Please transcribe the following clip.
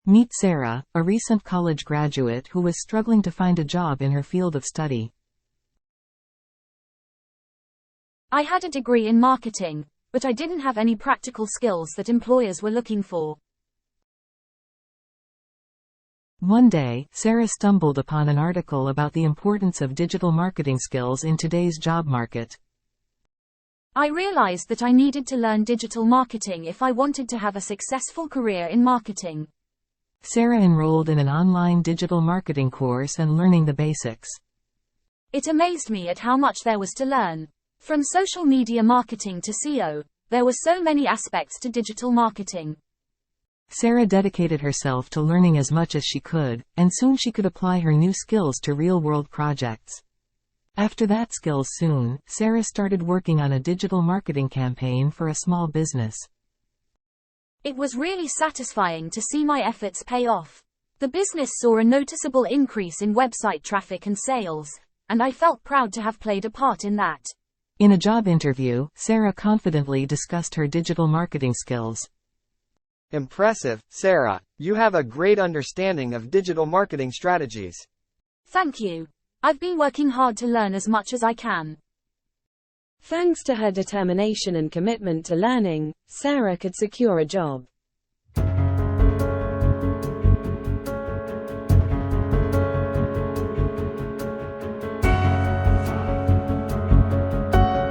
Meet Sarah, a recent college graduate who was struggling to find a job in her field of study. I had a degree in marketing, but I didn't have any practical skills that employers were looking for. One day, Sarah stumbled upon an article about the importance of digital marketing skills in today's job market. I realized that I needed to learn digital marketing if I wanted to have a successful career in marketing. Sarah enrolled in an online digital marketing course and learning the basics. It amazed me at how much there was to learn. From social media marketing to SEO, there were so many aspects to digital marketing. Sarah dedicated herself to learning as much as she could, and soon she could apply her new skills to real-world projects. After that skills soon, Sarah started working on a digital marketing campaign for a small business. It was really satisfying to see my efforts pay off. The business saw a noticeable increase in website traffic and sales, and I felt proud to have played a part in that. In a job interview, Sarah confidently discussed her digital marketing skills. Impressive, Sarah. You have a great understanding of digital marketing strategies. Thank you. I've been working hard to learn as much as I can. Thanks to her determination and commitment to learning, Sarah could secure a job.